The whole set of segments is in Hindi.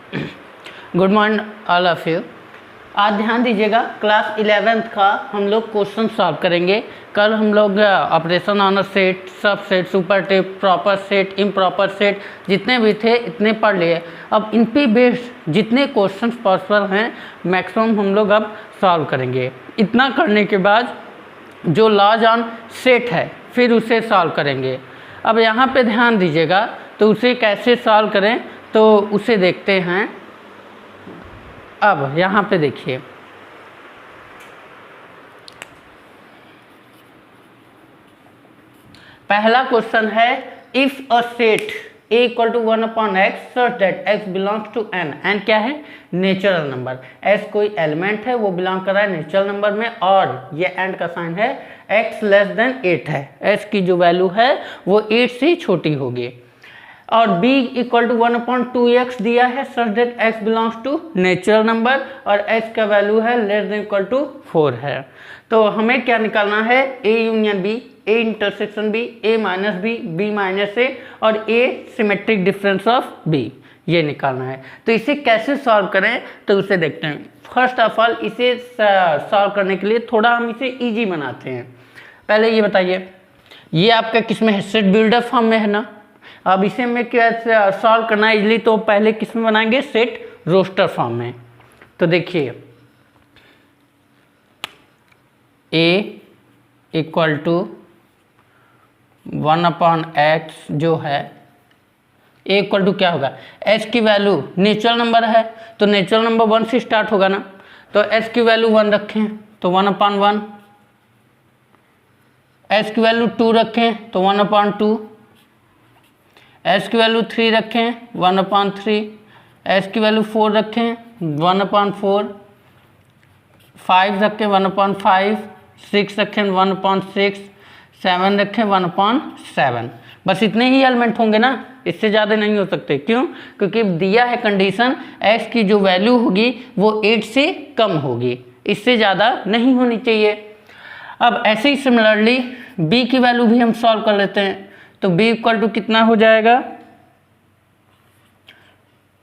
Good morning all of you. आज ध्यान दीजिएगा, क्लास 11th का हम लोग क्वेश्चन सॉल्व करेंगे। कल हम लोग ऑपरेशन ऑन अ सेट, सब set, super tip, proper set, improper set जितने भी थे इतने पढ़ लिए। अब इन पे बेस्ड जितने क्वेश्चंस पॉसिबल हैं मैक्सिमम हम लोग अब सॉल्व करेंगे। इतना करने के बाद जो लॉज ऑन सेट है फिर उसे सॉल्व करेंगे। अब यहाँ पे ध्यान दीजिएगा, तो उसे कैसे सॉल्व करें तो उसे देखते हैं। अब यहाँ पे देखिए, पहला क्वेश्चन है if a set a equal to 1/x such that x belongs to n। n क्या है? Natural number. s कोई एलिमेंट है, वो बिलोंग कर रहा है नेचुरल नंबर में, और ये एंड का साइन है, x लेस देन 8 है। s की जो वैल्यू है वो 8 से छोटी होगी। और b इक्वल टू 1/2x दिया है such that x belongs to natural number, और x का वैल्यू है लेस देन इक्वल टू 4 है। तो हमें क्या निकालना है? a union b, a intersection b, a minus b, b minus a, और a symmetric difference of b, ये निकालना है। तो इसे कैसे सॉल्व करें तो उसे देखते हैं। फर्स्ट ऑफ ऑल इसे सॉल्व करने के लिए थोड़ा हम इसे इजी बनाते हैं। पहले ये बताइए, ये आपका किस में है? सेट बिल्डर फॉर्म में है ना। अब इसे में क्या सॉल्व करना है इजली, तो पहले किस में बनाएंगे? सेट रोस्टर फॉर्म में। तो देखिए a इक्वल टू 1/x जो है, a इक्वल टू क्या होगा? s की वैल्यू नेचुरल नंबर है तो नेचुरल नंबर 1 से स्टार्ट होगा ना, तो s की वैल्यू 1 रखें तो 1/1, s की वैल्यू 2 रखें तो 1/2, s की वैल्यू 3 रखें 1/3, s की वैल्यू 4 रखें 1/4, 5 रखें 1/5, 6 रखें 1/6, 7 रखें 1/7। बस इतने ही एलिमेंट होंगे ना, इससे ज़्यादा नहीं हो सकते। क्यों? क्योंकि दिया है कंडीशन x की जो वैल्यू होगी वो 8 से कम होगी, इससे ज़्यादा नहीं होनी चाहिए। अब ऐसे ही सिमिलरली b की वैल्यू भी हम सॉल्व कर लेते हैं। तो b इक्वल टू कितना हो जाएगा?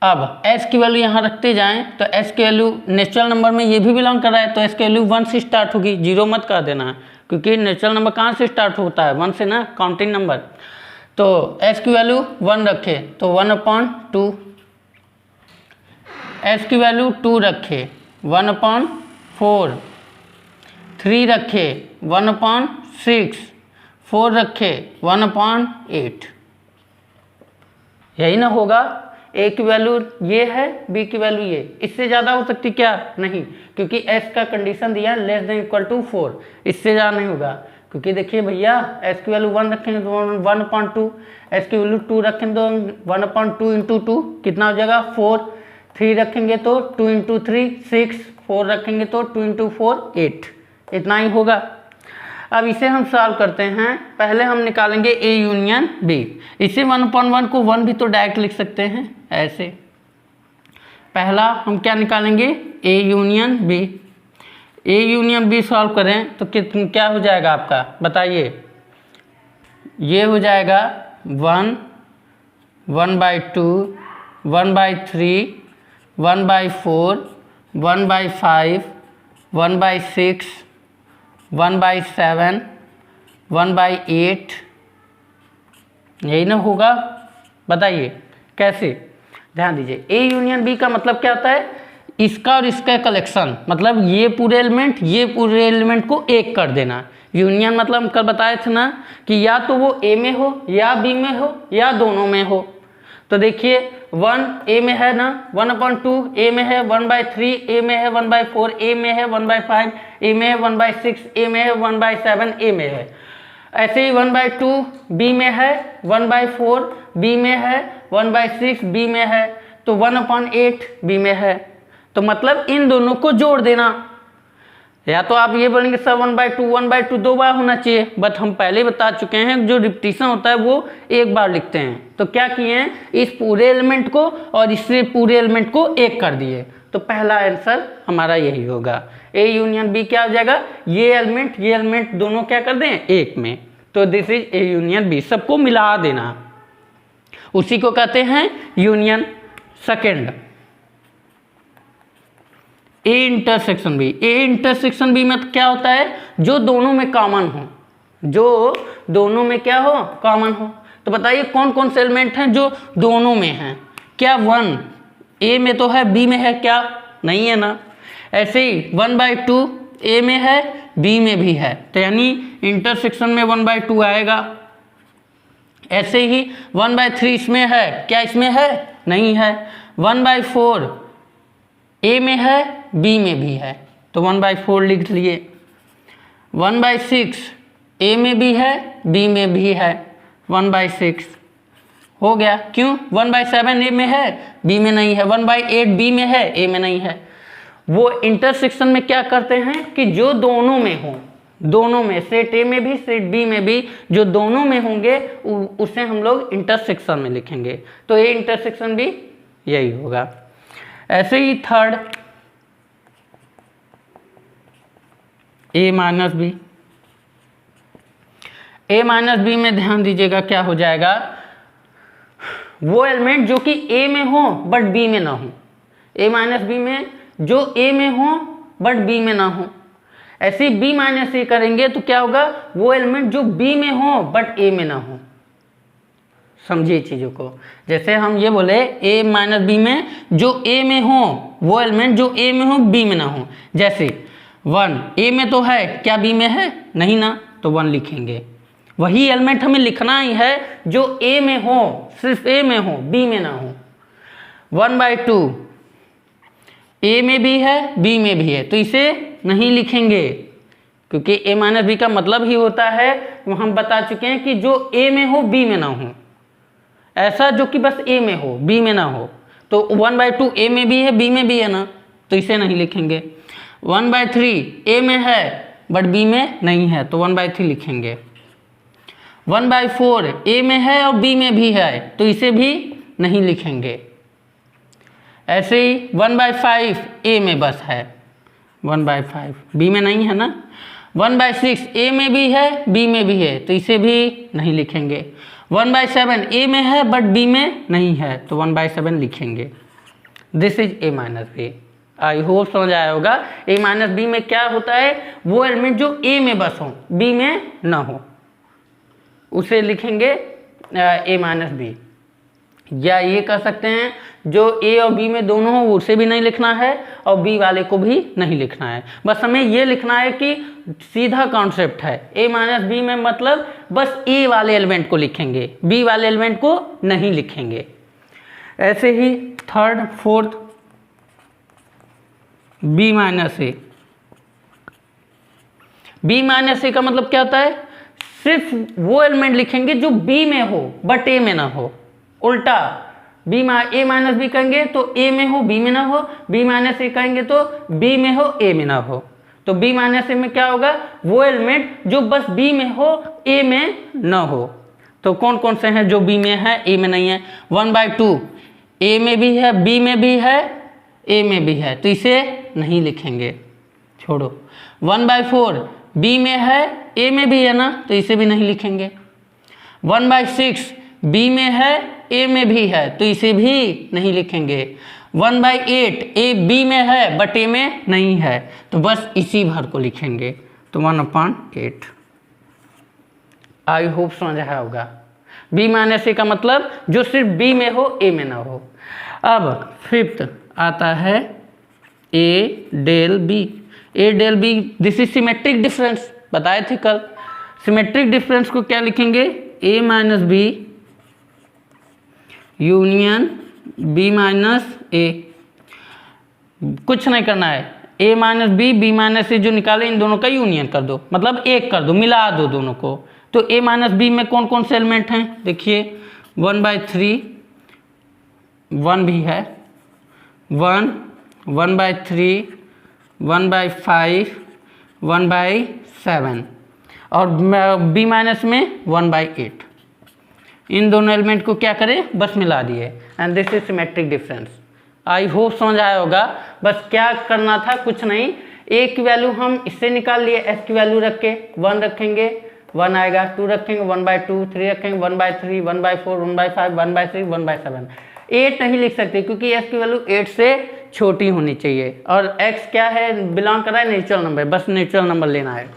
अब s की वैल्यू यहाँ रखते जाएं तो s की वैल्यू नेचुरल नंबर में ये भी बिलोंग कर रहा है, तो s की वैल्यू 1 से स्टार्ट होगी, 0 मत कर देना, क्योंकि नेचुरल नंबर कहाँ से स्टार्ट होता है? 1 से ना, काउंटिंग नंबर। तो s की वैल्यू 1 रखे तो 1/2, s की वैल्यू 2 रखे 1/4, 3 रखे 1/6, 4 रखे 1/8। यही ना होगा। a की वैल्यू ये है, b की वैल्यू ये, इससे ज़्यादा हो सकती क्या? नहीं, क्योंकि s का कंडीशन दिया है लेस देन इक्वल टू 4, इससे ज़्यादा नहीं होगा। क्योंकि देखिए भैया, s की वैल्यू 1 रखेंगे तो 1/2, s की वैल्यू 2 रखेंगे तो 1/2 इंटू 2 कितना हो जाएगा? 4, 3 रखेंगे तो 2 इंटू 3 6, 4 रखेंगे तो 2 इंटू 4 8, इतना ही होगा। अब इसे हम सॉल्व करते हैं। पहले हम निकालेंगे a यूनियन b। इसे 1/1 को 1 भी तो डायरेक्ट लिख सकते हैं ऐसे। पहला हम क्या निकालेंगे? a union b। a union b solve करें तो क्या हो जाएगा आपका? बताइए। ये हो जाएगा 1, 1/2, 1/3, 1/4, 1/5, 1/6, 1/7, 1/8, यही ना होगा? बताइए कैसे? ध्यान दीजिए, a यूनियन b का मतलब क्या होता है? इसका और इसका कलेक्शन, मतलब ये पूरे एलिमेंट को एक कर देना। यूनियन मतलब हम कल बताए थे ना कि या तो वो a में हो या b में हो या दोनों में हो। तो देखिए 1 a में है ना, 1/2 a में है, 1/3 a में है, 1/4 a में है, 1/5 a में है, 1/6 a में है, 1/7 a में है। ऐसे ही 1/2 b में है, 1/4 b में है, 1/6 b में है, तो 1/8 b में है। तो मतलब इन दोनों को जोड़ देना। या तो आप ये बोलेंगे सर 1/2 2 बार होना चाहिए, बट हम पहले बता चुके हैं जो रिपीटिशन होता है वो एक बार लिखते हैं। तो क्या किए हैं? इस पूरे एलिमेंट को और इस पूरे एलिमेंट को एक कर दिए। तो पहला आंसर हमारा यही होगा। a यूनियन b क्या हो जाएगा? ये एलिमेंट दोनों क्या कर दें? एक में। तो this is a union b, सबको मिला देना, उसी को कहते हैं union. Second A intersection B. A intersection B में क्या होता है, जो दोनों में कॉमन हो, जो दोनों में क्या हो, कॉमन हो। तो बताइए कौन कौन से एलिमेंट हैं जो दोनों में हैं। क्या 1 ए में तो है, बी में है क्या, नहीं है ना। ऐसे ही 1/2 ए में है, बी में भी है, तो यानी इंटरसेक्शन में 1/2 आएगा। ऐसे ही 1/3 इसमें है, क्या इसमें है, नहीं है। 1/4 ए में है, बी में भी है, तो 1/4 लिख लिए। 1/6 ए में भी है, बी में भी है, 1/6 हो गया। क्यों, 1/7 ए में है, बी में नहीं है। 1/8 बी में है, ए में नहीं है। वो इंटरसेक्शन में क्या करते हैं कि जो दोनों में हो, दोनों में, सेट ए में भी सेट बी में भी जो दोनों में होंगे उसे हम लोग इंटरसेक्शन में लिखेंगे। तो ए इंटरसेक्शन भी यही होगा। ऐसे ही third A minus B. A minus B में ध्यान दीजिएगा क्या हो जाएगा, वो एलिमेंट जो कि ए में हो बट बी में ना हो। ए माइनस बी में जो ए में हो बट बी में ना हो। ऐसे बी माइनस ए करेंगे तो क्या होगा, वो एलिमेंट जो बी में हो बट ए में ना हो। समझिए चीज़ों को, जैसे हम ये बोले ए माइनस बी में जो ए में हो, वो एलिमेंट जो ए में हो बी में ना हो। जैसे 1 ए में तो है, क्या बी में है, नहीं ना, तो 1 लिखेंगे। वही एलिमेंट हमें लिखना ही है जो ए में हो, सिर्फ ए में हो, बी में ना हो। 1/2 ए में भी है, बी में भी है, तो इसे नहीं लिखेंगे, क्योंकि ए माइनस बी का मतलब ही होता है, हम बता चुके हैं कि जो ए में हो बी में ना हो, ऐसा जो कि बस ए में हो बी में ना हो। तो 1/2 ए में भी है, बी में भी है ना, तो इसे नहीं लिखेंगे। 1/3 ए में है बट बी में नहीं है, तो 1/3 लिखेंगे। 1/4 ए में है और बी में भी है, तो इसे भी नहीं लिखेंगे। ऐसे ही 1/5 ए में बस है, 1/5 बी में नहीं है ना। 1/6 ए में भी है, बी में भी है, तो इसे भी नहीं लिखेंगे। 1/7 ए में है बट बी में नहीं है, तो 1/7 लिखेंगे। This is A minus B. I hope समझ आया होगा। ए माइनस बी में क्या होता है, वो एलिमेंट जो ए में बस हो, बी में ना हो, उसे लिखेंगे ए माइनस बी। या ये कह सकते हैं जो ए और बी में दोनों हो उसे भी नहीं लिखना है और बी वाले को भी नहीं लिखना है। बस हमें ये लिखना है कि सीधा कॉन्सेप्ट है, ए माइनस बी में मतलब बस ए वाले एलिमेंट को लिखेंगे, बी वाले एलिमेंट को नहीं लिखेंगे। ऐसे ही थर्ड फोर्थ बी माइनस ए। बी माइनस ए का मतलब क्या होता है, सिर्फ वो एलिमेंट लिखेंगे जो बी में हो बट ए में ना हो। उल्टा ए माइनस बी कहेंगे तो ए में हो बी में ना हो, बी माइनस ए कहेंगे तो बी में हो ए में ना हो। तो बी माइनस ए में क्या होगा, वो एलिमेंट जो बस बी में हो ए में ना हो। तो कौन कौन से हैं जो बी में है ए में नहीं है। 1/2 ए में भी है, बी में भी है, ए में भी है, तो इसे नहीं लिखेंगे, छोड़ो। 1/4 बी में है, ए में भी है ना, तो इसे भी नहीं लिखेंगे। 1/6 बी में है, ए में भी है, तो इसे भी नहीं लिखेंगे। 1/8 ए बी में है बट ए में नहीं है, तो बस इसी भर को लिखेंगे, तो 1/8। आई होप समझ आया होगा। बी माइनस ए का मतलब जो सिर्फ बी में हो ए में ना हो। अब फिफ्थ आता है A del B. A del B this is symmetric difference, बताए थे कल। सिमेट्रिक डिफरेंस को क्या लिखेंगे, A minus B union B minus A. कुछ नहीं करना है, A minus B, B minus A जो निकाले इन दोनों का यूनियन कर दो, मतलब एक कर दो, मिला दो दोनों को। तो ए माइनस बी में कौन कौन से एलिमेंट हैं, देखिए 1/3 1 भी है, 1 1/3 1/5 1/7 और बी माइनस में 1/8। इन दोनों एलिमेंट को क्या करें, बस मिला दिए, and this is symmetric difference. I hope समझ आया होगा। बस क्या करना था, कुछ नहीं, ए की वैल्यू हम इससे निकाल लिए, एस की वैल्यू रख के 1 रखेंगे 1 आएगा, 2 रखेंगे 1/2, 3 रखेंगे 1/3 1/4 1/5 1/6 1/7। 8 नहीं लिख सकते क्योंकि एस की वैल्यू 8 से छोटी होनी चाहिए, और x क्या है, बिलोंग कर रहा है नेचुरल नंबर, बस नेचुरल नंबर लेना है।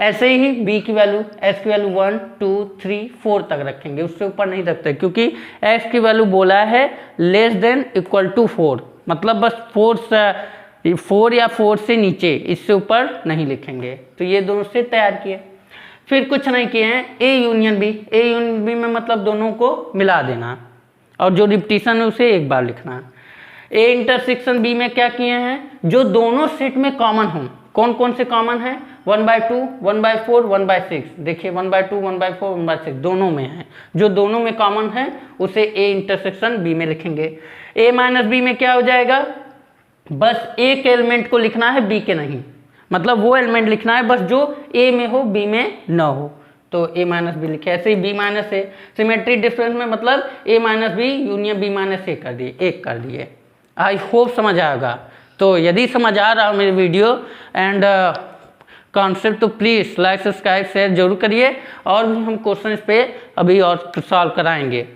ऐसे ही b की वैल्यू, s की वैल्यू 1 2 3 4 तक रखेंगे, उससे ऊपर नहीं रखते, क्योंकि x की वैल्यू बोला है लेस देन इक्वल टू 4, मतलब बस 4 या 4 से नीचे, इससे ऊपर नहीं लिखेंगे। तो ये दोनों से तैयार किए। फिर कुछ नहीं किए हैं, A union B. A union B में मतलब दोनों को मिला देना, और जो रिपीटिशन है उसे एक बार लिखना। ए इंटरसेक्शन बी में क्या किए हैं, जो दोनों सेट में कॉमन हों। कौन कौन से कॉमन है, 1/2 1/4 1/6। देखिए 1/2 1/4 1/6 दोनों में है, जो दोनों में कॉमन है उसे ए इंटरसेक्शन बी में लिखेंगे। ए माइनस बी में क्या हो जाएगा, बस एक एलिमेंट को लिखना है, बी के नहीं, मतलब वो एलिमेंट लिखना है बस जो ए में हो बी में न हो, तो ए माइनस बी लिखे। ऐसे ही B minus A, symmetry difference में मतलब A minus B union B minus A कर दिए, एक कर दिए। आई होप समझ आएगा। तो यदि समझ आ रहा हो मेरी वीडियो एंड कॉन्सेप्ट, तो प्लीज़ लाइक सब्सक्राइब शेयर जरूर करिए, और भी हम क्वेश्चन इस पे अभी और सॉल्व कराएंगे।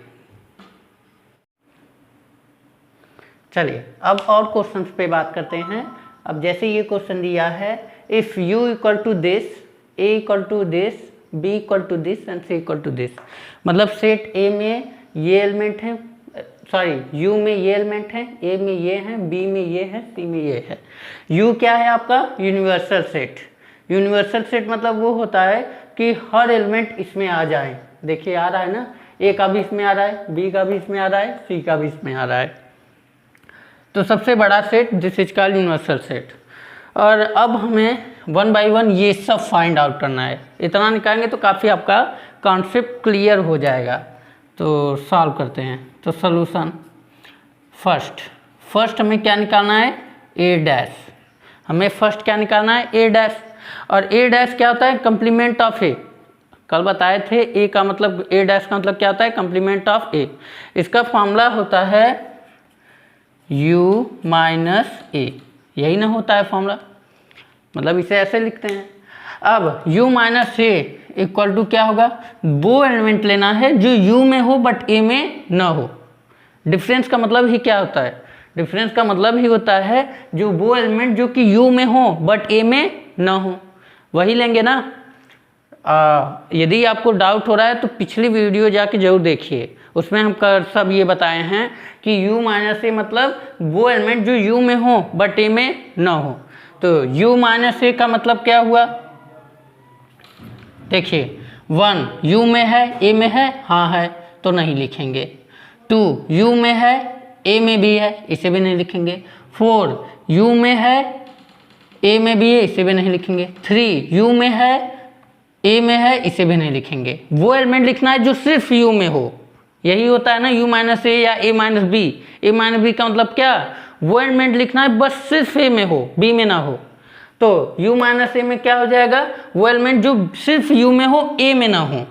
चलिए अब और क्वेश्चंस पे बात करते हैं। अब जैसे ये क्वेश्चन दिया है, if u equal to this, a equal to this, b equal to this and c equal to this, मतलब सेट a में ये एलिमेंट है, सॉरी u में ये एलिमेंट है, a में ये है, b में ये है, c में ये है। u क्या है आपका, यूनिवर्सल सेट। यूनिवर्सल सेट मतलब वो होता है कि हर एलिमेंट इसमें आ जाए। देखिए आ रहा है ना, a का भी इसमें आ रहा है, b का भी इसमें आ रहा है, c का भी इसमें आ रहा है। तो सबसे बड़ा set this is called universal set. और अब हमें 1 बाई 1 ये सब फाइंड आउट करना है। इतना निकालेंगे तो काफ़ी आपका कॉन्सेप्ट क्लियर हो जाएगा। तो सॉल्व करते हैं। तो सॉल्यूशन, फर्स्ट हमें क्या निकालना है, ए डैश। हमें फर्स्ट क्या निकालना है, ए डैश। और ए डैश क्या होता है, कंप्लीमेंट ऑफ ए। कल बताए थे ए का मतलब, ए डैश का मतलब क्या होता है, कंप्लीमेंट ऑफ ए। इसका फॉर्मूला होता है u माइनस ए, यही ना होता है फॉर्मूला, मतलब इसे ऐसे लिखते हैं। अब u minus A equal to क्या होगा, वो एलिमेंट लेना है जो u में हो बट a में ना हो। डिफरेंस का मतलब ही क्या होता है, डिफरेंस का मतलब ही होता है जो वो एलिमेंट जो कि u में हो बट a में ना हो, वही लेंगे ना। यदि आपको डाउट हो रहा है तो पिछली वीडियो जाके जरूर देखिए, उसमें हम सब ये बताए हैं कि u माइनस ए मतलब वो एलिमेंट जो u में हो बट a में ना हो। तो u माइनस ए का मतलब क्या हुआ, देखिए 1 u में है a में है, हाँ है तो नहीं लिखेंगे। 2 u में है a में भी है, इसे भी नहीं लिखेंगे। 4 u में है a में भी है, इसे भी नहीं लिखेंगे। 3 u में है a में है, इसे भी नहीं लिखेंगे। वो एलिमेंट लिखना है जो सिर्फ u में हो, यही होता है ना u माइनस ए या a minus B. a minus B का मतलब क्या, वो एलिमेंट लिखना है बस सिर्फ a में हो, b में ना हो। तो u माइनस ए में क्या हो जाएगा, वो एलिमेंट जो सिर्फ u में हो a में ना हो।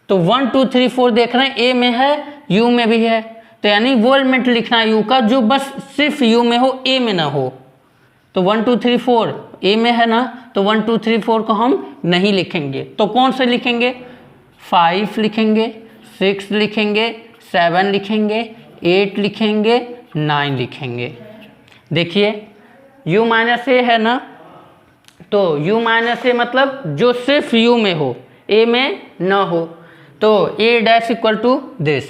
तो 1 2 3 4 देख रहे हैं, a में है u में भी है, तो यानी वो एलिमेंट लिखना है u का जो बस सिर्फ u में हो a में ना हो। तो 1 2 3 4 a में है ना, तो 1 2 3 4 को हम नहीं लिखेंगे, तो कौन से लिखेंगे, 5 लिखेंगे, 6 लिखेंगे, 7 लिखेंगे, 8 लिखेंगे, 9 लिखेंगे। देखिए u माइनस ए है ना, तो u माइनस ए मतलब जो सिर्फ u में हो a में ना हो, तो a dash equal to this.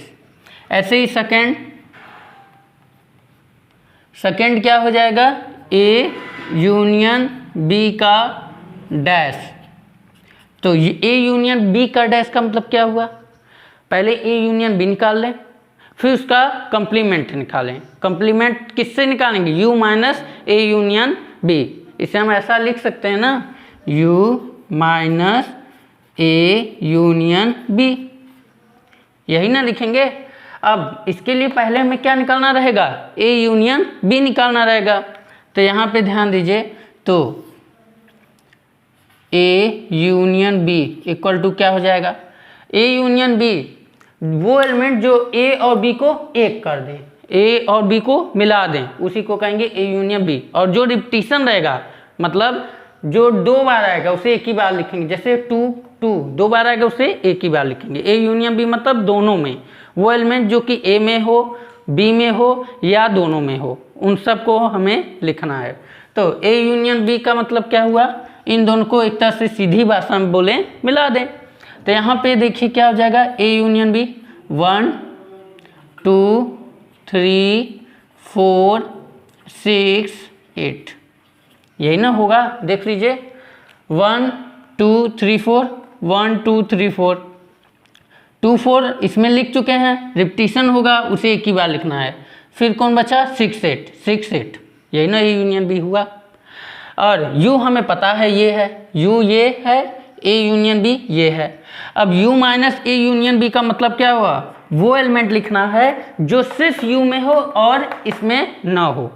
ऐसे ही सेकेंड क्या हो जाएगा, a यूनियन b का डैश। तो a यूनियन b का डैश का मतलब क्या हुआ, पहले a यूनियन b निकाल लें, फिर उसका कंप्लीमेंट निकालें। कंप्लीमेंट किससे निकालेंगे, u minus a union b। इसे हम ऐसा लिख सकते हैं ना, u minus a union b, यही ना लिखेंगे। अब इसके लिए पहले हमें क्या निकालना रहेगा, a यूनियन b निकालना रहेगा। तो यहाँ पे ध्यान दीजिए, तो a union b equal to क्या हो जाएगा, a यूनियन b वो एलिमेंट जो a और b को एक कर दे, a और b को मिला दें, उसी को कहेंगे a यूनियन b। और जो रिपीटिशन रहेगा, मतलब जो 2 बार आएगा उसे एक ही बार लिखेंगे, जैसे 2 2 2 बार आएगा उसे एक ही बार लिखेंगे। a यूनियन b मतलब दोनों में वो एलिमेंट जो कि a में हो बी में हो या दोनों में हो, उन सब को हमें लिखना है। तो ए यूनियन बी का मतलब क्या हुआ, इन दोनों को एक तरह से सीधी भाषा में बोले मिला दें। तो यहाँ पे देखिए क्या हो जाएगा, ए यूनियन बी 1 2 3 4 6 8, यही ना होगा, देख लीजिए 1 2 3 4 1 2 3 4 2 4 इसमें लिख चुके हैं, रिपीटिशन होगा उसे एक ही बार लिखना है। फिर कौन बचा 6 8 6 8, यही ना ए यूनियन बी हुआ। और U हमें पता है ये है, U ये है, A यूनियन B ये है। अब U minus A union B का मतलब क्या हुआ, वो एलिमेंट लिखना है जो सिर्फ U में हो और इसमें ना हो।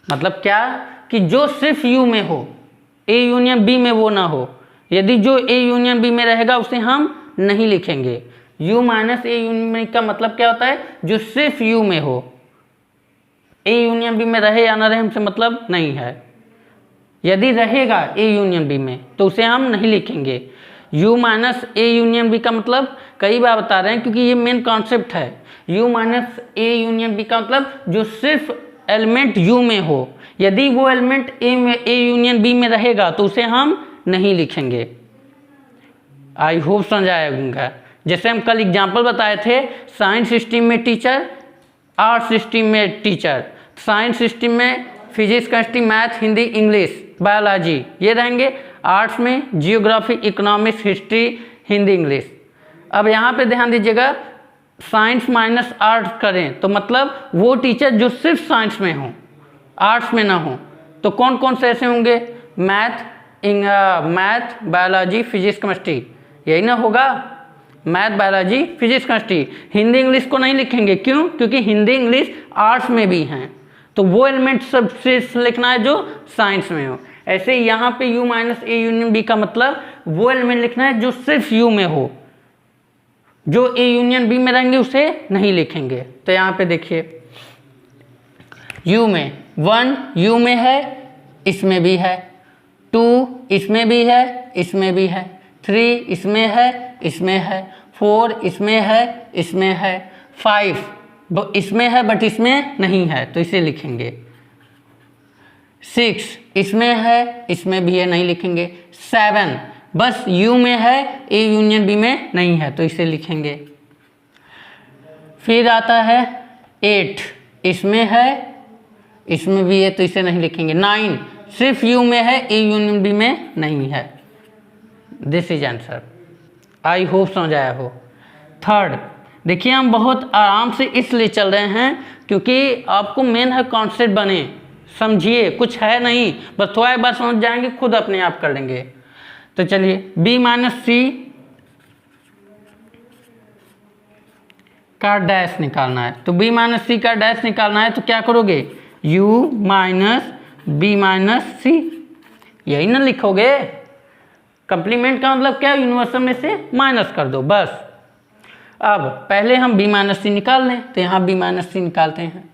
मतलब क्या कि जो सिर्फ U में हो, A यूनियन B में वो ना हो। यदि जो A यूनियन B में रहेगा उसे हम नहीं लिखेंगे। U minus A union B का मतलब क्या होता है, जो सिर्फ U में हो, A यूनियन B में रहे या ना रहे हमसे मतलब नहीं है। यदि रहेगा A यूनियन B में तो उसे हम नहीं लिखेंगे। U minus A union B का मतलब कई बार बता रहे हैं क्योंकि ये मेन कॉन्सेप्ट है। U minus A union B का मतलब जो सिर्फ एलिमेंट U में हो, यदि वो एलिमेंट A यूनियन B में रहेगा तो उसे हम नहीं लिखेंगे। आई होप समझ आएगा। जैसे हम कल एग्जाम्पल बताए थे, साइंस स्ट्रीम में टीचर, आर्ट्स स्ट्रीम में टीचर। साइंस स्ट्रीम में physics, chemistry, math, Hindi, English, biology ये रहेंगे। आर्ट्स में geography, economics, history, Hindi, English. अब यहाँ पे ध्यान दीजिएगा, साइंस माइनस आर्ट्स करें तो मतलब वो टीचर जो सिर्फ साइंस में हो, आर्ट्स में ना हो। तो कौन कौन से ऐसे होंगे, मैथ, बायोलॉजी, फिजिक्स, केमिस्ट्री, यही ना होगा। Math, biology, physics, chemistry. Hindi English को नहीं लिखेंगे, क्यों, क्योंकि हिंदी इंग्लिश आर्ट्स में भी हैं, तो वो एलिमेंट सबसे लिखना है जो साइंस में हो। ऐसे यहाँ पे U minus A union B का मतलब वो एलिमेंट लिखना है जो सिर्फ U में हो, जो A यूनियन B में रहेंगे उसे नहीं लिखेंगे। तो यहाँ पे देखिए U में 1 U में है, इसमें भी है, 2 इसमें भी है, इसमें भी है, 3 इसमें है, इसमें है, 4 इसमें है, इसमें है, 5 इसमें है बट इसमें नहीं है तो इसे लिखेंगे, 6 इसमें है, इसमें भी है, नहीं लिखेंगे, 7 बस U में है, A यूनियन B में नहीं है तो इसे लिखेंगे। फिर आता है 8 इसमें है, इसमें भी है तो इसे नहीं लिखेंगे, 9 सिर्फ U में है, A यूनियन B में नहीं है। This is answer. I hope समझ आया हो। थर्ड देखिए, हम बहुत आराम से इसलिए चल रहे हैं क्योंकि आपको मेन है कॉन्सेप्ट बने, समझिए, कुछ है नहीं, बस थोड़ा एक बार समझ जाएंगे खुद अपने आप कर लेंगे। तो चलिए B माइनस C का डैश निकालना है। तो B माइनस C का डैश निकालना है तो क्या करोगे, U minus B minus C, यही ना लिखोगे। कंप्लीमेंट का मतलब क्या, यूनिवर्सल में से माइनस कर दो बस। अब पहले हम B माइनस C निकाल लें, तो यहाँ B माइनस C निकालते हैं।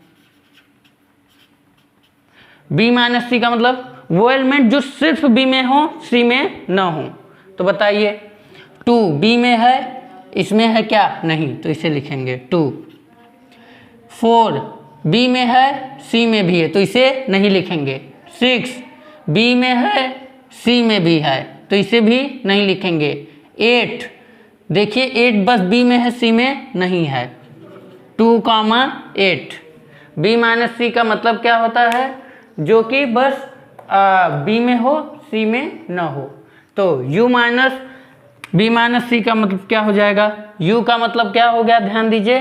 B माइनस C का मतलब वो एलिमेंट जो सिर्फ B में हो, C में ना हो। तो बताइए 2 B में है, इसमें है क्या, नहीं, तो इसे लिखेंगे 2। 4 B में है, C में भी है तो इसे नहीं लिखेंगे। 6 B में है, C में भी है तो इसे भी नहीं लिखेंगे। 8 देखिए 8 बस B में है, C में नहीं है, 2,8। B माइनस C का मतलब क्या होता है, जो कि बस B में हो, C में ना हो। तो U minus B minus C का मतलब क्या हो जाएगा, U का मतलब क्या हो गया, ध्यान दीजिए,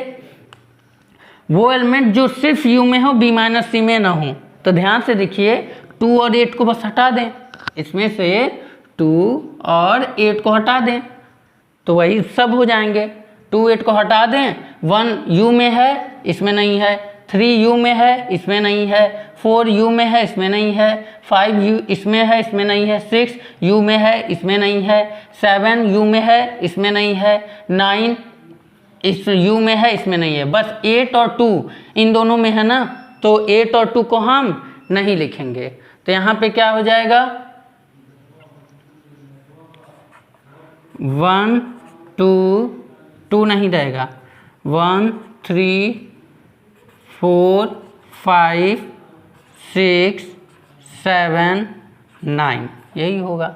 वो एलिमेंट जो सिर्फ U में हो, B माइनस C में ना हो। तो ध्यान से देखिए 2 और 8 को बस हटा दें, इसमें से 2 और 8 को हटा दें तो वही सब हो जाएंगे। 2 8 को हटा दें, 1 U में है, इसमें नहीं है, 3 U में है, इसमें नहीं है, 4 U में है, इसमें नहीं है, 5 U इसमें है, इसमें नहीं है, 6 U में है, इसमें नहीं है, 7 U में है, इसमें नहीं है, 9 इस U में है, इसमें नहीं है। बस 8 और 2 इन दोनों में है ना, तो 8 और 2 को हम नहीं लिखेंगे। तो यहाँ पे क्या हो जाएगा, 1 2 2 नहीं रहेगा, 1 3 4 5 6 7 9, यही होगा।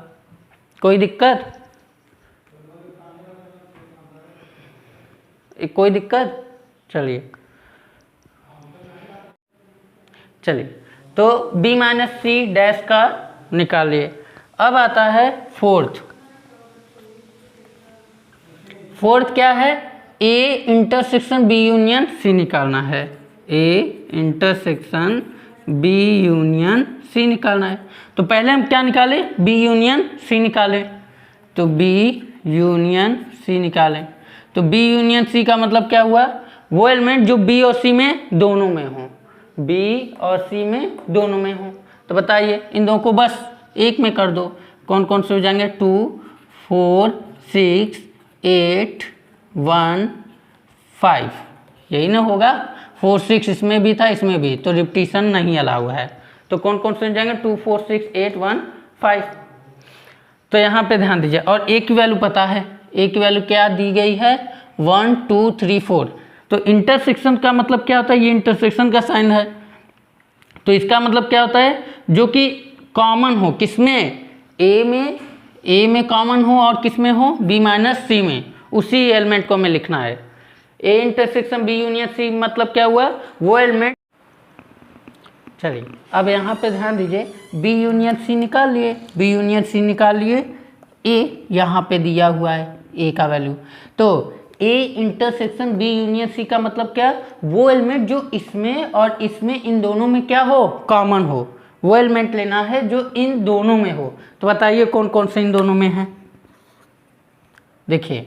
कोई दिक्कत? कोई दिक्कत? चलिए तो बी माइनस सी डैश का निकालिए। अब आता है फोर्थ क्या है? A intersection B union C निकालना है। A intersection B union C निकालना है। तो पहले हम क्या निकाले? बी यूनियन सी निकाले। तो बी यूनियन सी निकालें। तो बी यूनियन सी का मतलब क्या हुआ? वो एलिमेंट जो बी और सी में दोनों में हो, बी और सी में दोनों में हो। तो बताइए इन दोनों को बस एक में कर दो। कौन कौन से हो जाएंगे? 2 4 6 8 1 5, यही ना होगा। 4 6 इसमें भी था, इसमें भी, तो रिपीटिशन नहीं अलाउ है। तो कौन कौन से हो जाएंगे? 2 4 6 8 1 5। तो यहाँ पे ध्यान दीजिए। और ए की वैल्यू पता है, ए की वैल्यू क्या दी गई है? 1 2 3 4। तो इंटरसेक्शन का मतलब क्या होता है? ये इंटरसेक्शन का साइन है। तो इसका मतलब क्या होता है? जो कि कॉमन हो, किसमें? ए में कॉमन हो, और किस में हो? बी माइनस सी में। उसी एलिमेंट को हमें लिखना है। A intersection B union C मतलब क्या हुआ? वो एलिमेंट। चलिए अब यहाँ पे ध्यान दीजिए। बी यूनियन सी निकाल लिए, बी यूनियन सी निकाल लिए। ए यहाँ पे दिया हुआ है, ए का वैल्यू। तो A intersection B union C का मतलब क्या? वो एलिमेंट जो इसमें और इसमें, इन दोनों में क्या हो? कॉमन हो। वो एलिमेंट लेना है जो इन दोनों में हो। तो बताइए कौन कौन से इन दोनों में है? देखिए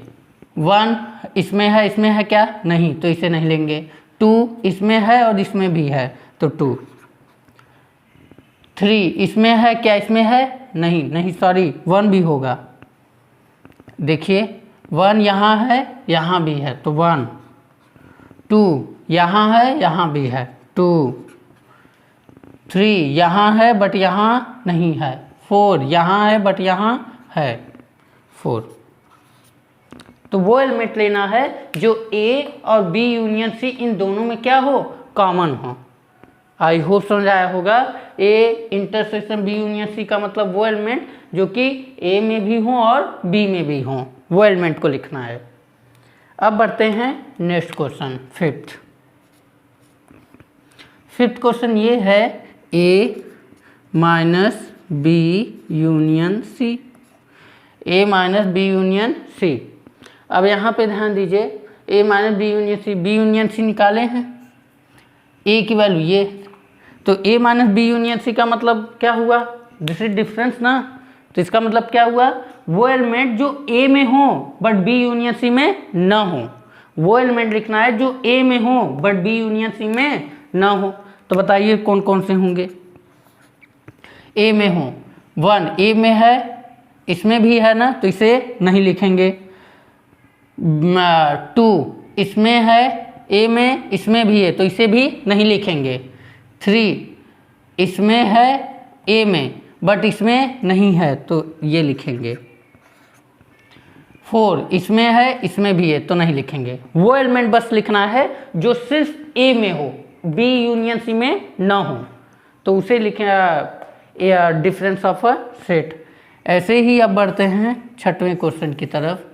1 इसमें है, इसमें है क्या? नहीं, तो इसे नहीं लेंगे। 2 इसमें है और इसमें भी है, तो 2। 3 इसमें है क्या? इसमें है? नहीं सॉरी, 1 भी होगा। देखिए 1 यहाँ है, यहाँ भी है, तो 1। 2 यहाँ है, यहाँ भी है, 2। 3 यहाँ है बट यहाँ नहीं है। 4 यहाँ है बट यहाँ है, 4। तो वो एलिमेंट लेना है जो ए और बी यूनियन सी इन दोनों में क्या हो? कॉमन हो। आई होप समझ आया होगा। A intersection B union C का मतलब वो एलिमेंट जो कि ए में भी हो और बी में भी हो, वो एलिमेंट को लिखना है। अब बढ़ते हैं नेक्स्ट क्वेश्चन, फिफ्थ क्वेश्चन ये है A minus B union C. A minus B union C. अब यहाँ पे ध्यान दीजिए। A minus B union C, B union C निकाले हैं। ए की वैल्यू ये, तो A minus B union C का मतलब क्या हुआ? दिस इज डिफरेंस ना। तो इसका मतलब क्या हुआ? वो एलिमेंट जो ए में हो बट बी यूनियन सी में ना हो, वो एलिमेंट लिखना है जो ए में हो बट बी यूनियन सी में ना हो। तो बताइए कौन कौन से होंगे? ए में हो 1 ए में है, इसमें भी है ना, तो इसे नहीं लिखेंगे। 2 इसमें है, ए में, इसमें भी है, तो इसे भी नहीं लिखेंगे। 3 इसमें है, ए में, बट इसमें नहीं है, तो ये लिखेंगे। 4 इसमें है, इसमें भी है, तो नहीं लिखेंगे। वो एलिमेंट बस लिखना है जो सिर्फ ए में हो, बी यूनियन सी में ना हो, तो उसे लिखें डिफरेंस ऑफ अ सेट। ऐसे ही अब बढ़ते हैं 6वें क्वेश्चन की तरफ।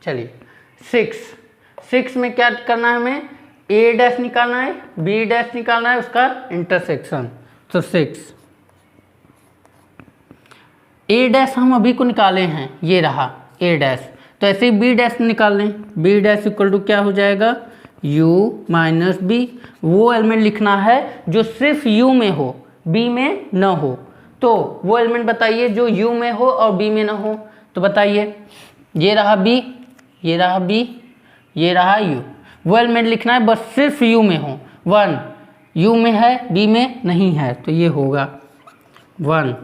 चलिए 6 में क्या करना है हमें? ए डैश निकालना है, बी डैश निकालना है, उसका इंटरसेक्शन। तो 6 ए डैश हम अभी को निकाले हैं, ये रहा ए डैश। तो ऐसे ही बी डैश निकाल लें। बी डैश इक्वल टू क्या हो जाएगा? u minus B. वो एलिमेंट लिखना है जो सिर्फ u में हो, b में न हो। तो वो एलिमेंट बताइए जो u में हो और b में न हो। तो बताइए, ये रहा b, ये रहा b, ये रहा u। वो एलिमेंट लिखना है बस सिर्फ u में हो। 1 u में है, b में नहीं है, तो ये होगा 1।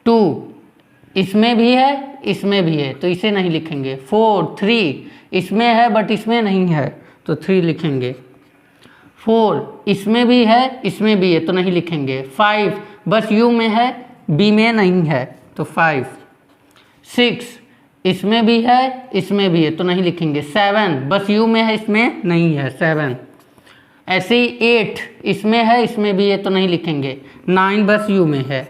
2 इसमें भी है, इसमें भी है, तो इसे नहीं लिखेंगे। 4 3 इसमें है बट इसमें नहीं है, तो 3 लिखेंगे। 4 इसमें भी है, इसमें भी है, तो नहीं लिखेंगे। 5 बस u में है, b में नहीं है, तो 5। 6 इसमें भी है, इसमें भी है, तो नहीं लिखेंगे। 7 बस u में है, इसमें नहीं है, 7। ऐसे ही 8 इसमें है, इसमें भी है तो नहीं लिखेंगे, 9 बस यू में है।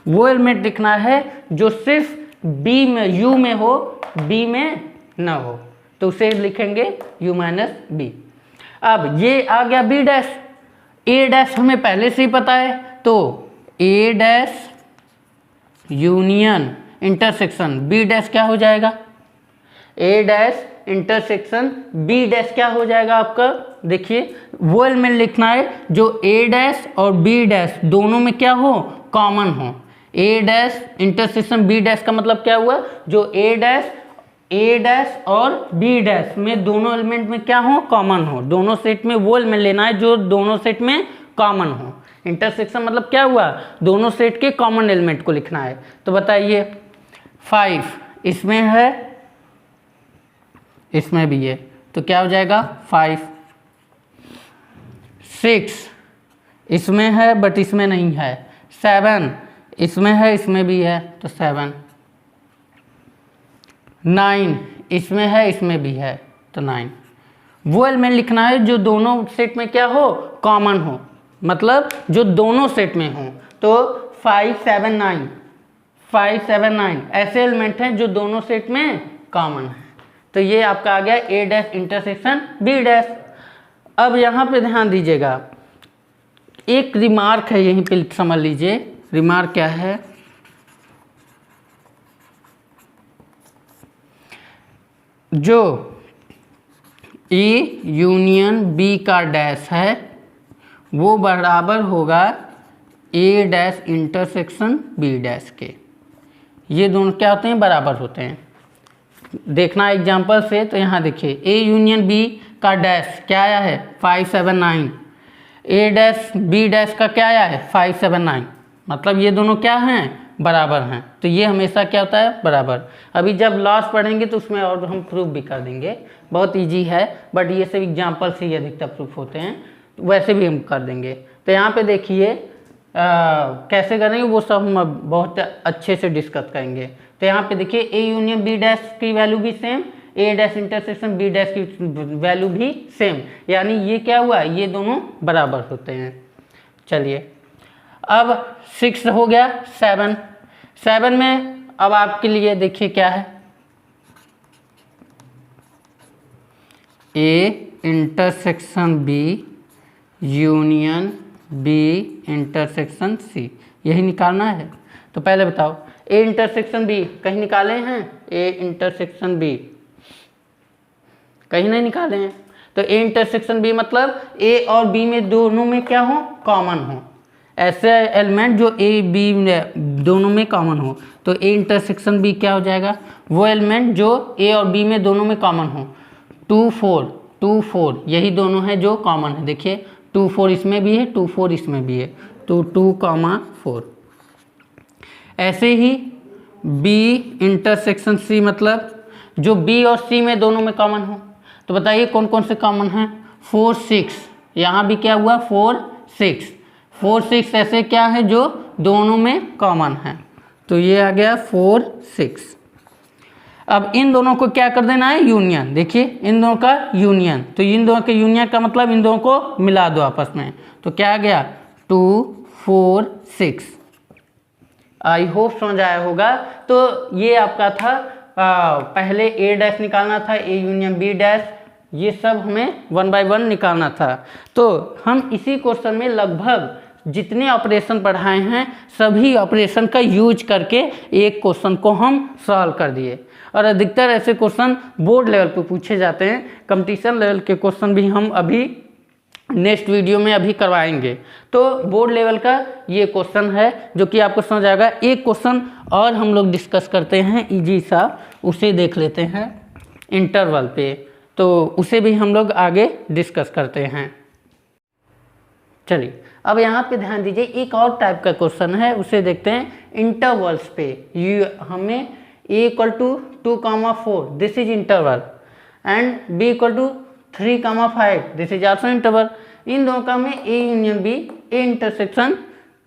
वो एलिमेंट लिखना है जो सिर्फ बी में यू में हो, बी में ना हो, तो उसे लिखेंगे u माइनस बी। अब ये आ गया बी डैश, ए डैश हमें पहले से ही पता है, तो A dash union intersection B dash क्या हो जाएगा, A dash intersection B dash क्या हो जाएगा आपका, देखिए वो एलिमेंट लिखना है जो ए डैश और बी डैश दोनों में क्या हो, कॉमन हो। ए डैश इंटरसेक्शन बी डैश का मतलब क्या हुआ, जो ए डैश और बी डैश में दोनों एलिमेंट में क्या हो, कॉमन हो। दोनों सेट में वो एलिमेंट लेना है जो दोनों सेट में कॉमन हो। इंटरसेक्शन मतलब क्या हुआ, दोनों सेट के कॉमन एलिमेंट को लिखना है। तो बताइए 5 इसमें है, इसमें भी है, तो क्या हो जाएगा 5। 6 इसमें है बट इसमें नहीं है। 7 इसमें है, इसमें भी है, तो 7। 9 इसमें है, इसमें भी है, तो 9। वो एलिमेंट लिखना है जो दोनों सेट में क्या हो, कॉमन हो, मतलब जो दोनों सेट में हो। तो 5 7 9, 5 7 9 ऐसे एलिमेंट हैं जो दोनों सेट में कॉमन है। तो ये आपका आ गया ए डैश इंटरसेक्शन बी डैश। अब यहाँ पे ध्यान दीजिएगा, एक रिमार्क है, यहीं पे समझ लीजिए। रिमार्क क्या है, जो ए यूनियन बी का डैश है वो बराबर होगा ए डैश इंटरसेक्शन बी डैश के। ये दोनों क्या होते हैं, बराबर होते हैं। देखना एग्जांपल से, तो यहाँ देखिए ए यूनियन बी का डैश क्या आया है 5 7 9, ए डैश बी डैश का क्या आया है 5 7 9, मतलब ये दोनों क्या हैं, बराबर हैं। तो ये हमेशा क्या होता है, बराबर। अभी जब लॉस पढ़ेंगे तो उसमें और हम प्रूफ भी कर देंगे, बहुत इजी है, बट ये सब एग्जांपल से ही अधिकतर प्रूफ होते हैं, वैसे भी हम कर देंगे। तो यहाँ पे देखिए कैसे करेंगे वो सब हम बहुत अच्छे से डिस्कस करेंगे। तो यहाँ पे देखिए ए यूनियन बी डैश की वैल्यू भी सेम, ए डैश इंटरसेक्शन बी डैश की वैल्यू भी सेम, यानी ये क्या हुआ, ये दोनों बराबर होते हैं। चलिए अब 6 हो गया। 7 में अब आपके लिए देखिए क्या है, A intersection B union B intersection C, यही निकालना है। तो पहले बताओ ए इंटरसेक्शन बी कहीं निकाले हैं, ए इंटरसेक्शन बी कहीं नहीं निकाले हैं। तो ए इंटरसेक्शन बी मतलब ए और बी में दोनों में क्या हो, कॉमन हो, ऐसे एलिमेंट जो ए बी दोनों में कॉमन हो। तो ए इंटरसेक्शन बी क्या हो जाएगा, वो एलिमेंट जो ए और बी में दोनों में कॉमन हो। 2 4 यही दोनों है जो कॉमन है। देखिए 2 4 इसमें भी है, 2 4 इसमें भी है, तो 2 4। ऐसे ही बी इंटरसेक्शन सी मतलब जो बी और सी में दोनों में कॉमन हो। तो बताइए कौन कौन से कॉमन हैं, 4 6, यहाँ भी क्या हुआ 4 6 ऐसे क्या है जो दोनों में कॉमन है। तो ये आ गया 4 6। अब इन दोनों को क्या कर देना है, यूनियन। देखिए इन दोनों का यूनियन, तो इन दोनों के यूनियन का मतलब इन दोनों को मिला दो आपस में। तो क्या आ गया 2 4 6। आई होप समझ आया होगा। तो ये आपका था पहले ए डैश निकालना था, ए यूनियन बी डैश, ये सब हमें 1 बाय 1 निकालना था। तो हम इसी क्वेश्चन में लगभग जितने ऑपरेशन पढ़ाए हैं सभी ऑपरेशन का यूज करके एक क्वेश्चन को हम सॉल्व कर दिए। और अधिकतर ऐसे क्वेश्चन बोर्ड लेवल पे पूछे जाते हैं, कंपटीशन लेवल के क्वेश्चन भी हम अभी नेक्स्ट वीडियो में अभी करवाएंगे। तो बोर्ड लेवल का ये क्वेश्चन है जो कि आपको समझ आएगा। एक क्वेश्चन और हम लोग डिस्कस करते हैं इजी सा, उसे देख लेते हैं इंटरवल पे, तो उसे भी हम लोग आगे डिस्कस करते हैं। चलिए अब यहाँ पे ध्यान दीजिए, एक और टाइप का क्वेश्चन है, उसे देखते हैं इंटरवल्स पे। ये हमें a = 2, 4 this is interval and b = 3, 5 this is also interval. इन दोनों का हमें a union b, a intersection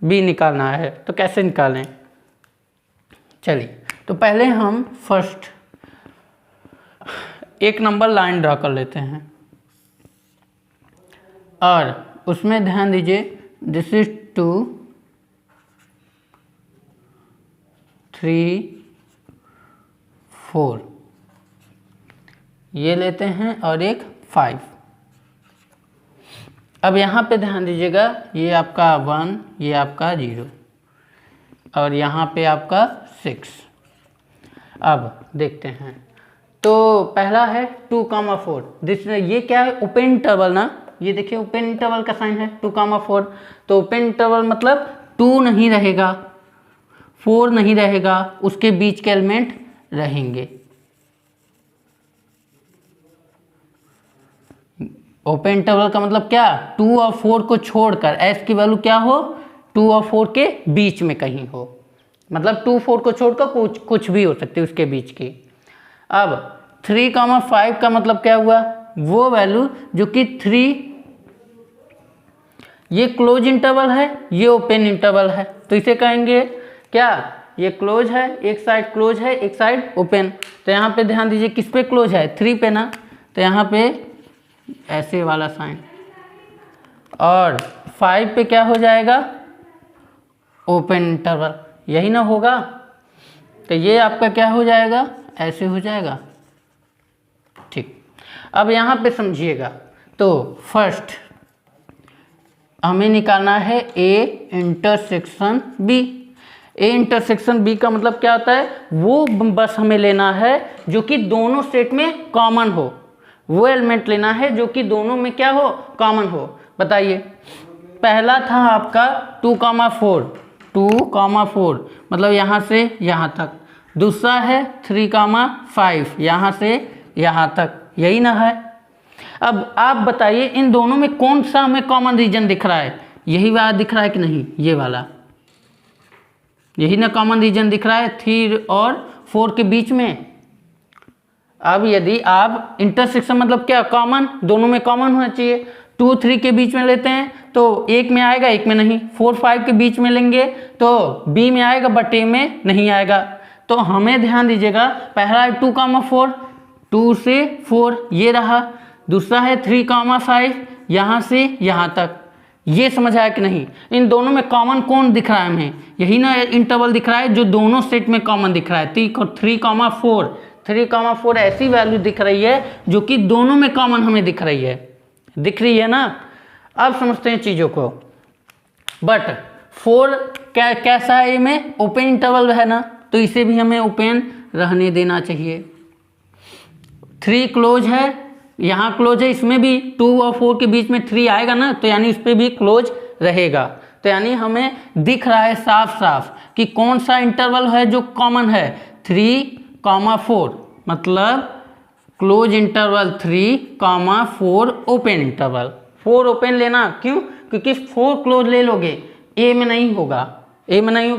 b निकालना है। तो कैसे निकालें, चलिए तो पहले हम फर्स्ट एक नंबर लाइन ड्रा कर लेते हैं। और उसमें ध्यान दीजिए दिस इज 2 3 4 ये लेते हैं और एक 5। अब यहाँ पे ध्यान दीजिएगा, ये आपका 1, ये आपका 0 और यहाँ पे आपका 6। अब देखते हैं, तो पहला है 2,4। ये क्या है, ओपन इंटरवल ना, ये देखिए ओपन इंटरवल का साइन है 2,4। तो ओपन इंटरवल मतलब 2 नहीं रहेगा, 4 नहीं रहेगा, उसके बीच के एलिमेंट रहेंगे। ओपन इंटरवल का मतलब क्या, 2 और 4 को छोड़कर एस की वैल्यू क्या हो, 2 और 4 के बीच में कहीं हो, मतलब 2 4 को छोड़कर कुछ भी हो सकती है उसके बीच की। अब 3,5 का मतलब क्या हुआ, वो वैल्यू जो कि 3, ये क्लोज इंटरवल है, ये ओपन इंटरवल है, तो इसे कहेंगे क्या, ये क्लोज है, एक साइड क्लोज है, एक साइड ओपन। तो यहाँ पे ध्यान दीजिए किस पे क्लोज है, 3 पे ना, तो यहाँ पे ऐसे वाला साइन, और 5 पे क्या हो जाएगा, ओपन इंटरवल, यही ना होगा। तो ये आपका क्या हो जाएगा, ऐसे हो जाएगा। ठीक, अब यहाँ पे समझिएगा, तो फर्स्ट हमें निकालना है A intersection B. A intersection B का मतलब क्या होता है, वो बस हमें लेना है जो कि दोनों सेट में कॉमन हो, वो एलिमेंट लेना है जो कि दोनों में क्या हो, कॉमन हो। बताइए, पहला था आपका 2,4 मतलब यहाँ से यहाँ तक, दूसरा है 3,5 यहाँ से यहाँ तक, यही ना है। अब आप बताइए इन दोनों में कौन सा हमें कॉमन रीजन दिख रहा है, यही वाला दिख रहा है कि नहीं, ये वाला, यही ना कॉमन रीजन दिख रहा है 3 और 4 के बीच में। अब यदि आप इंटरसेक्शन मतलब क्या, कॉमन, दोनों में कॉमन होना चाहिए। 2 3 के बीच में लेते हैं तो एक में आएगा, एक में नहीं। 4 5 के बीच में लेंगे तो बी में आएगा बट ए में नहीं आएगा। तो हमें ध्यान दीजिएगा, पहला है 2,4, 2 से 4 ये रहा, दूसरा है 3,5 यहाँ से यहाँ तक। ये समझ आया कि नहीं, इन दोनों में कॉमन कौन दिख रहा है हमें, यही ना इंटरवल दिख रहा है जो दोनों सेट में कॉमन दिख रहा है। 3,4 ऐसी वैल्यू दिख रही है जो कि दोनों में कॉमन हमें दिख रही है ना। अब समझते हैं चीज़ों को। बट 4 कैसा है, में ओपन इंटरवल है ना, तो इसे भी हमें ओपन रहने देना चाहिए। 3 क्लोज है, यहाँ क्लोज है, इसमें भी 2 और 4 के बीच में 3 आएगा ना, तो यानी इस पर भी क्लोज रहेगा। तो यानी हमें दिख रहा है साफ साफ कि कौन सा इंटरवल है जो कॉमन है, 3,4 मतलब close interval 3,4 open interval. 4 open लेना, क्यों, क्योंकि 4 क्लोज ले लोगे ए में नहीं होगा,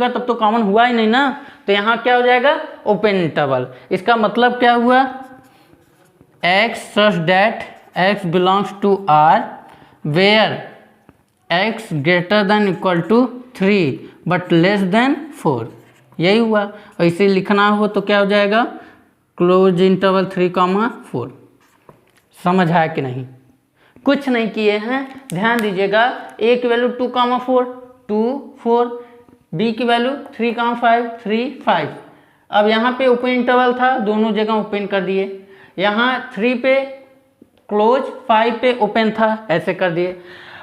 तब तो कॉमन हुआ ही नहीं ना। तो यहाँ क्या हो जाएगा, ओपन इंटरवल। इसका मतलब क्या हुआ, x such that x belongs to R where x greater than equal to 3 but less than 4, यही हुआ। और इसे लिखना हो तो क्या हो जाएगा, क्लोज इंटरवल 3,4। समझ आया कि नहीं, कुछ नहीं किए हैं, ध्यान दीजिएगा। ए की वैल्यू 2,4 2 4, बी की वैल्यू 3,5 3 5। अब यहाँ पे ओपन इंटरवल था, दोनों जगह ओपन कर दिए। यहाँ 3 पे क्लोज, 5 पे ओपन था, ऐसे कर दिए।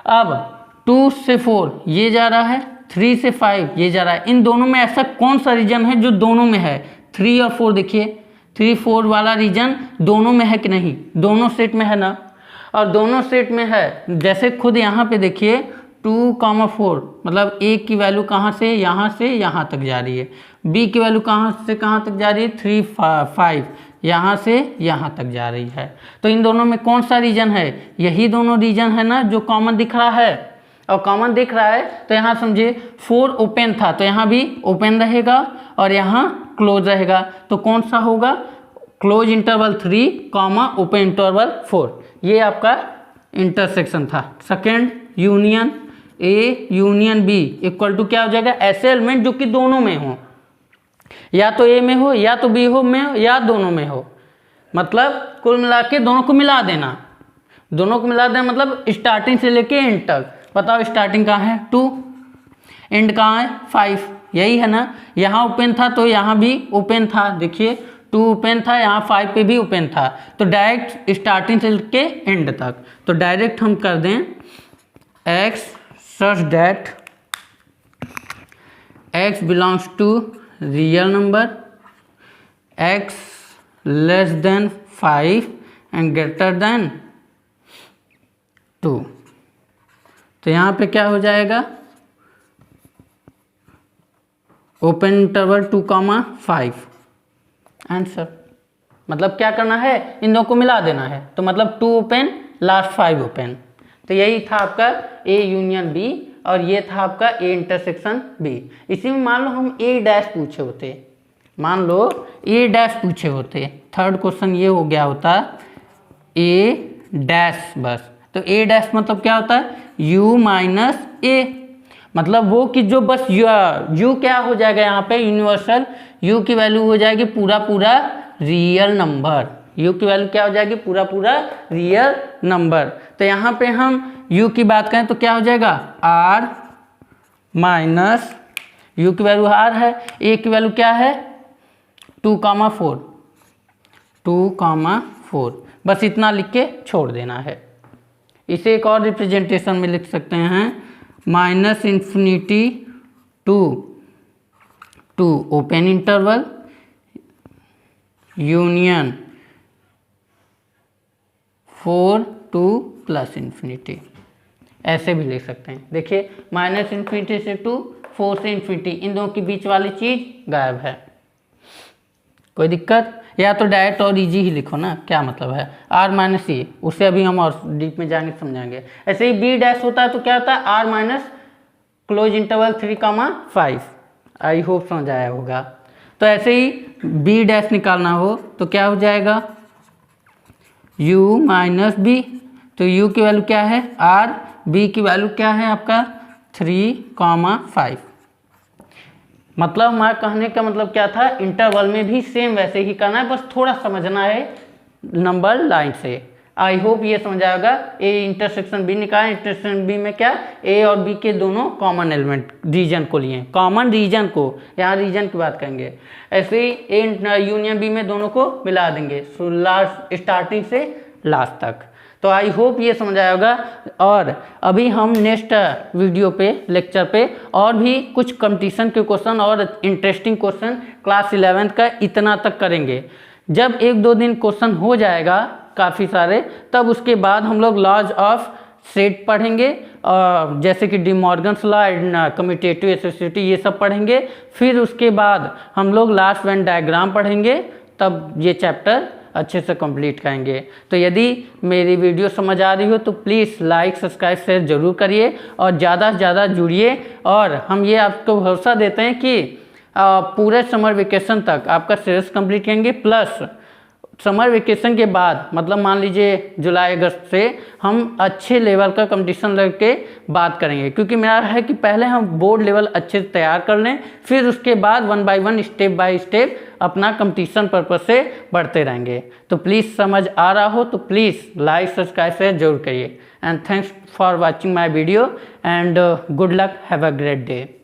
अब 2 से 4 ये जा रहा है, 3 से 5 ये जा रहा है। इन दोनों में ऐसा कौन सा रीजन है जो दोनों में है, 3 और 4 देखिए, 3 4 वाला रीजन दोनों में है कि नहीं, दोनों सेट में है ना। और दोनों सेट में है, जैसे खुद यहाँ पे देखिए 2,4 मतलब ए की वैल्यू कहाँ से यहाँ तक जा रही है, बी की वैल्यू कहाँ से कहाँ तक जा रही है, 3 5 यहाँ से यहाँ तक जा रही है। तो इन दोनों में कौन सा रीजन है, यही दोनों रीजन है ना जो कॉमन दिख रहा है। और कॉमन दिख रहा है तो यहाँ समझिए 4 ओपन था तो यहाँ भी ओपन रहेगा और यहाँ क्लोज रहेगा। तो कौन सा होगा, क्लोज इंटरवल 3, ओपन इंटरवल 4। ये आपका इंटरसेक्शन था। Second, union A union B equal to क्या हो जाएगा, ऐसे एलिमेंट जो कि दोनों में हो, या तो ए में हो या तो बी हो में हो या दोनों में हो, मतलब कुल मिला के दोनों को मिला देना। दोनों को मिला दें मतलब स्टार्टिंग से लेके एंड तक। बताओ स्टार्टिंग कहाँ है 2, एंड कहाँ है 5, यही है ना। यहाँ ओपन था तो यहाँ भी ओपन था, देखिए 2 ओपन था, यहाँ 5 पे भी ओपन था, तो डायरेक्ट स्टार्टिंग से लेके एंड तक। तो डायरेक्ट हम कर दें x such that x belongs to real number, x less than 5 and greater than 2। तो यहाँ पे क्या हो जाएगा, ओपन इंटरवल 2,5 आंसर। मतलब क्या करना है, इन दोनों को मिला देना है, तो मतलब 2 ओपन लास्ट 5 ओपन। तो यही था आपका A यूनियन B और ये था आपका A इंटरसेक्शन B। इसी में मान लो हम A डैश पूछे होते, मान लो A डैश पूछे होते, थर्ड क्वेश्चन ये हो गया होता A डैश बस। तो A डैश मतलब क्या होता है U माइनस A, मतलब वो कि जो बस U क्या हो जाएगा यहाँ पे यूनिवर्सल, U की वैल्यू हो जाएगी पूरा पूरा रियल नंबर, U की वैल्यू क्या हो जाएगी पूरा पूरा रियल नंबर। तो यहाँ पे हम U की बात करें तो क्या हो जाएगा R माइनस U की वैल्यू R है, A की वैल्यू क्या है 2,4, 2,4, बस इतना लिख के छोड़ देना है। इसे एक और रिप्रेजेंटेशन में लिख सकते हैं -∞ to open interval union 4 to +∞, ऐसे भी लिख सकते हैं। देखिए -∞ से 2, 4 से ∞, इन दोनों के बीच वाली चीज़ गायब है। कोई दिक्कत, या तो डायरेक्ट और इजी ही लिखो ना, क्या मतलब है R माइनस E, उससे अभी हम और डीप में जाएंगे समझाएंगे। ऐसे ही B डैश होता है तो क्या होता है R माइनस क्लोज इंटरवल 3,5। आई होप समझ आया होगा। तो ऐसे ही B डैश निकालना हो तो क्या हो जाएगा U माइनस B, तो U की वैल्यू क्या है R, B की वैल्यू क्या है आपका 3,5। मतलब हमारा कहने का मतलब क्या था, इंटरवल में भी सेम वैसे ही करना है, बस थोड़ा समझना है नंबर लाइन से। आई होप ये समझ आएगा। A इंटरसेक्शन B निकाला, इंटरसेक्शन B में क्या A और B के दोनों कॉमन एलिमेंट रीजन को लिए, कॉमन रीजन को, यहाँ रीजन की बात करेंगे। ऐसे ही A यूनियन B में दोनों को मिला देंगे लास्ट स्टार्टिंग से लास्ट तक। तो आई होप ये समझ आया होगा। और अभी हम नेक्स्ट वीडियो पे लेक्चर पे और भी कुछ कंपटीशन के क्वेश्चन और इंटरेस्टिंग क्वेश्चन क्लास 11th का इतना तक करेंगे। जब 1-2 दिन क्वेश्चन हो जाएगा काफ़ी सारे, तब उसके बाद हम लोग लॉज ऑफ सेट पढ़ेंगे, जैसे कि De Morgan's law and commutative associative, ये सब पढ़ेंगे। फिर उसके बाद हम लोग लास्ट वेन डायग्राम पढ़ेंगे, तब ये चैप्टर अच्छे से कंप्लीट करेंगे। तो यदि मेरी वीडियो समझ आ रही हो तो प्लीज़ लाइक सब्सक्राइब शेयर ज़रूर करिए और ज़्यादा से ज़्यादा जुड़िए। और हम ये आपको भरोसा देते हैं कि पूरे समर वेकेशन तक आपका सिलेबस कंप्लीट करेंगे, प्लस समर वेकेशन के बाद मतलब मान लीजिए जुलाई अगस्त से हम अच्छे लेवल का कंपटीशन लेके बात करेंगे, क्योंकि मेरा है कि पहले हम बोर्ड लेवल अच्छे से तैयार कर लें, फिर उसके बाद 1 बाय 1 स्टेप बाय स्टेप अपना कंपटीशन पर्पज से बढ़ते रहेंगे। तो प्लीज़ समझ आ रहा हो तो प्लीज़ लाइक सब्सक्राइब शेयर जरूर करिए। And thanks for watching my video and good luck, have a great day.